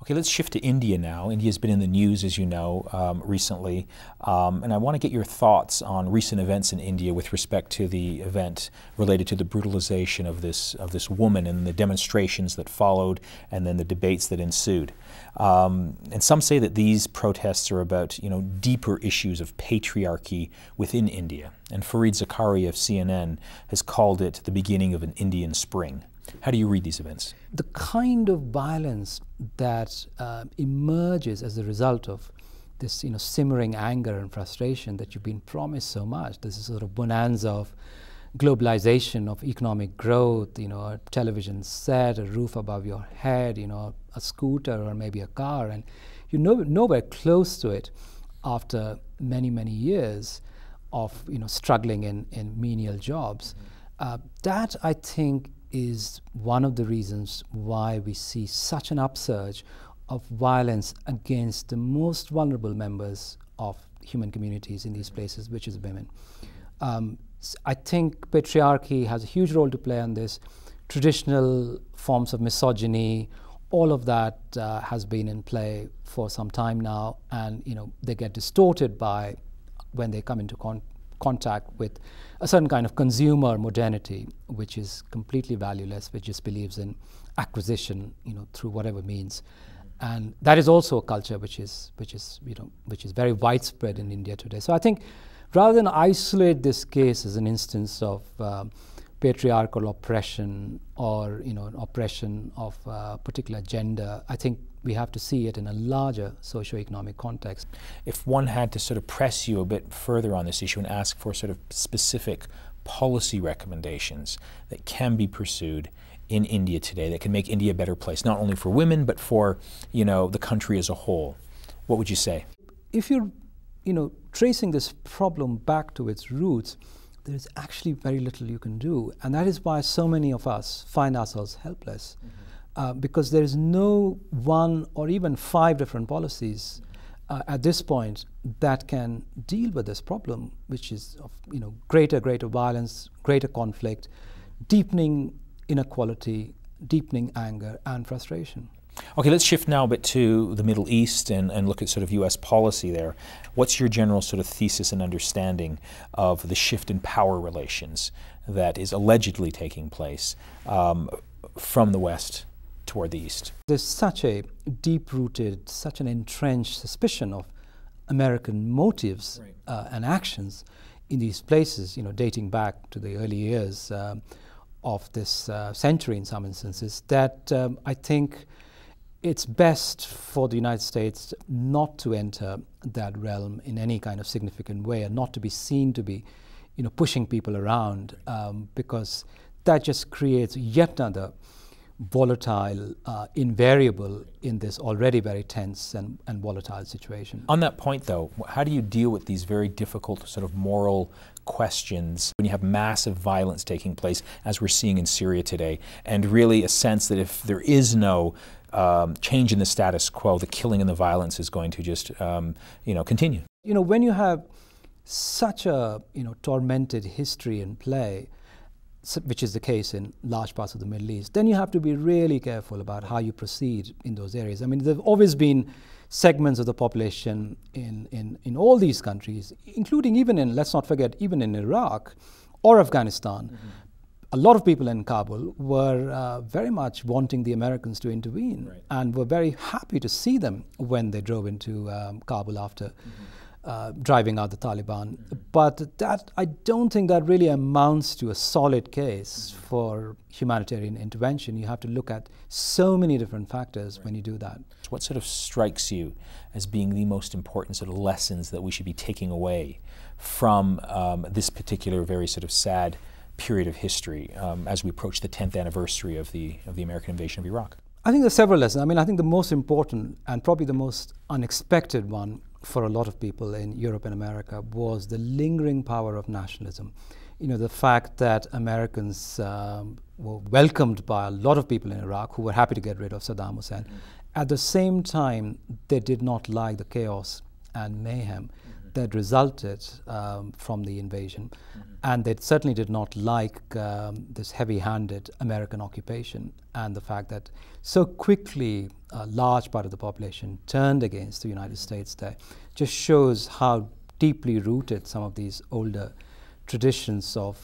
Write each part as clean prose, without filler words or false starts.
Okay, let's shift to India now. India's been in the news, as you know, recently, and I want to get your thoughts on recent events in India with respect to the event related to the brutalization of this woman and the demonstrations that followed, and then the debates that ensued. And some say that these protests are about, deeper issues of patriarchy within India. And Fareed Zakaria of CNN has called it the beginning of an Indian spring. How do you read these events? The kind of violence that emerges as a result of this, simmering anger and frustration that you've been promised so much. This is sort of bonanza of globalization, of economic growth, a television set, a roof above your head, a scooter or maybe a car, and you're nowhere close to it after many, many years of, struggling in menial jobs. That, I think, is one of the reasons why we see such an upsurge of violence against the most vulnerable members of human communities in these places, which is women. I think patriarchy has a huge role to play on this. Traditional forms of misogyny, all of that has been in play for some time now, and they get distorted by when they come into contact with a certain kind of consumer modernity, which is completely valueless, which just believes in acquisition, through whatever means. And that is also a culture which is very widespread in India today. So I think rather than isolate this case as an instance of patriarchal oppression or an oppression of a particular gender, I think we have to see it in a larger socio-economic context. If one had to sort of press you a bit further on this issue and ask for sort of specific policy recommendations that can be pursued in India today that can make India a better place, not only for women but for the country as a whole, what would you say? If you're tracing this problem back to its roots, there is actually very little you can do, and that is why so many of us find ourselves helpless. Because there is no one or even 5 different policies at this point that can deal with this problem, which is of greater violence, greater conflict, deepening inequality, deepening anger and frustration. Okay, let's shift now a bit to the Middle East and look at sort of U.S. policy there. What's your general sort of thesis and understanding of the shift in power relations that is allegedly taking place from the West toward the East? There's such a deep-rooted, such an entrenched suspicion of American motives and actions in these places, dating back to the early years of this century in some instances, that I think it's best for the United States not to enter that realm in any kind of significant way and not to be seen to be, pushing people around, because that just creates yet another volatile invariable in this already very tense and volatile situation. On that point, though, how do you deal with these very difficult sort of moral questions when you have massive violence taking place, as we're seeing in Syria today, and really a sense that if there is no change in the status quo, the killing and the violence is going to just continue? When you have such a tormented history in play, which is the case in large parts of the Middle East, then you have to be really careful about how you proceed in those areas. I mean, there have always been segments of the population in all these countries, including even in, let's not forget, even in Iraq or Afghanistan. A lot of people in Kabul were very much wanting the Americans to intervene, and were very happy to see them when they drove into Kabul after driving out the Taliban. But that, I don't think that really amounts to a solid case for humanitarian intervention. You have to look at so many different factors when you do that. What sort of strikes you as being the most important sort of lessons that we should be taking away from this particular very sort of sad period of history as we approach the 10th anniversary of the American invasion of Iraq? I think there's several lessons. I mean, I think the most important and probably the most unexpected one for a lot of people in Europe and America was the lingering power of nationalism. The fact that Americans were welcomed by a lot of people in Iraq who were happy to get rid of Saddam Hussein. At the same time, they did not like the chaos and mayhem that resulted from the invasion. And they certainly did not like this heavy-handed American occupation and the fact that so quickly a large part of the population turned against the United States there, just shows how deeply rooted some of these older traditions of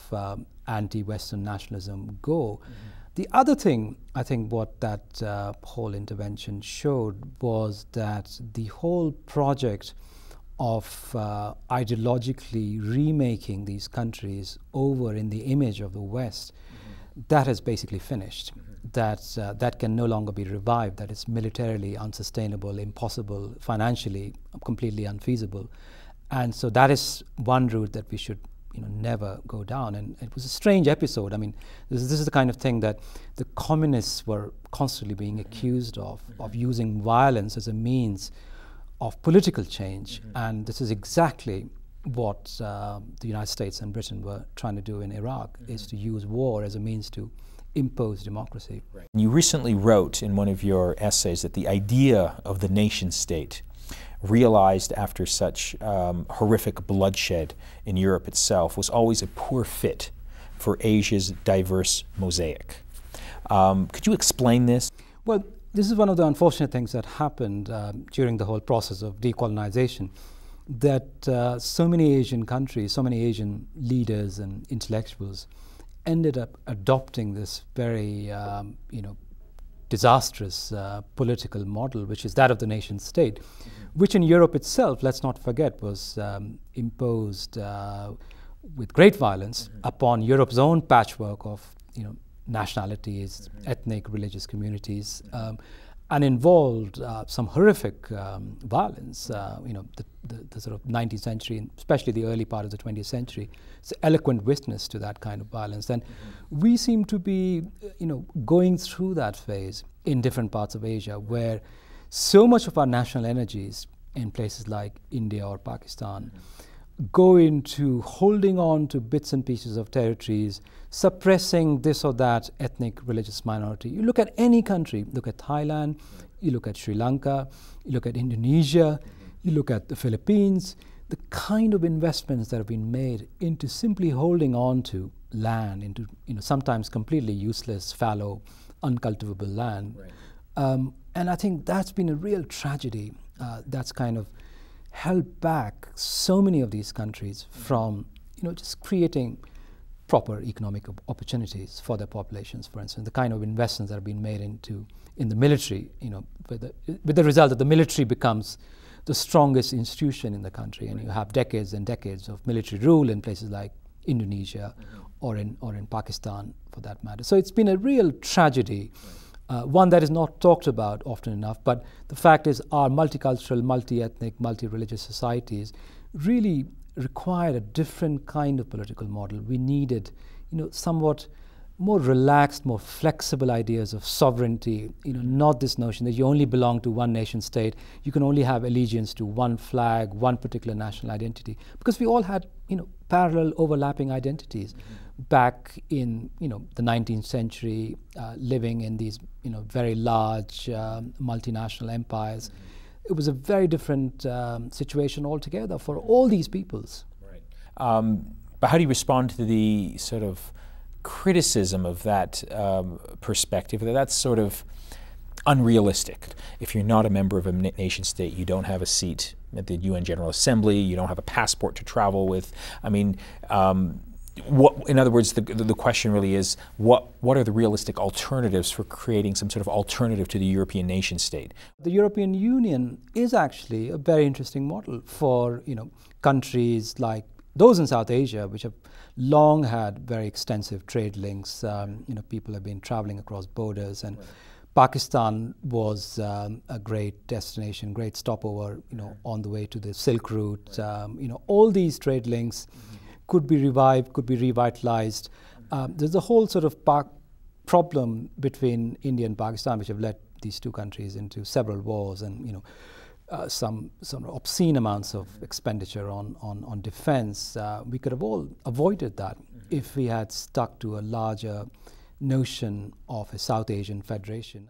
anti-Western nationalism go. The other thing, I think, what that whole intervention showed was that the whole project of ideologically remaking these countries over in the image of the West, that has basically finished. That can no longer be revived, that is militarily unsustainable, impossible, financially completely unfeasible. And so that is one route that we should never go down. And it was a strange episode. I mean, this is the kind of thing that the communists were constantly being accused of using violence as a means of political change. And this is exactly what the United States and Britain were trying to do in Iraq, is to use war as a means to impose democracy. Right. You recently wrote in one of your essays that the idea of the nation state, realized after such horrific bloodshed in Europe itself, was always a poor fit for Asia's diverse mosaic. Could you explain this? Well, this is one of the unfortunate things that happened during the whole process of decolonization, that so many Asian countries, so many Asian leaders and intellectuals ended up adopting this very disastrous political model, which is that of the nation state, which in Europe itself, let's not forget, was imposed with great violence upon Europe's own patchwork of nationalities, ethnic, religious communities, and involved some horrific violence. The sort of 19th century, and especially the early part of the 20th century, it's an eloquent witness to that kind of violence. And we seem to be, going through that phase in different parts of Asia, where so much of our national energies in places like India or Pakistan go into holding on to bits and pieces of territories, suppressing this or that ethnic religious minority. You look at any country, look at Thailand, you look at Sri Lanka, you look at Indonesia, you look at the Philippines, the kind of investments that have been made into simply holding on to land, into sometimes completely useless, fallow, uncultivable land. Right. And I think that's been a real tragedy. That's kind of held back so many of these countries from just creating proper economic opportunities for their populations. For instance, the kind of investments that have been made in the military, with the result that the military becomes the strongest institution in the country, and you have decades and decades of military rule in places like Indonesia or in Pakistan, for that matter. So it's been a real tragedy. One that is not talked about often enough, but the fact is our multicultural, multi-ethnic, multi-religious societies really required a different kind of political model. We needed, somewhat more relaxed, more flexible ideas of sovereignty, not this notion that you only belong to one nation state, you can only have allegiance to one flag, one particular national identity, because we all had, parallel overlapping identities. Back in the 19th century, living in these very large multinational empires, it was a very different situation altogether for all these peoples. Right. But how do you respond to the sort of criticism of that perspective? That's sort of unrealistic. If you're not a member of a nation state, you don't have a seat at the UN General Assembly, you don't have a passport to travel with. I mean, in other words, the question really is, what are the realistic alternatives for creating some sort of alternative to the European nation state? The European Union is actually a very interesting model for countries like those in South Asia, which have long had very extensive trade links. People have been traveling across borders, and Pakistan was a great destination, great stopover, on the way to the Silk Route. All these trade links could be revived, could be revitalized. There's a whole sort of problem between India and Pakistan, which have led these two countries into several wars and some obscene amounts of expenditure on defense. We could have all avoided that if we had stuck to a larger notion of a South Asian federation.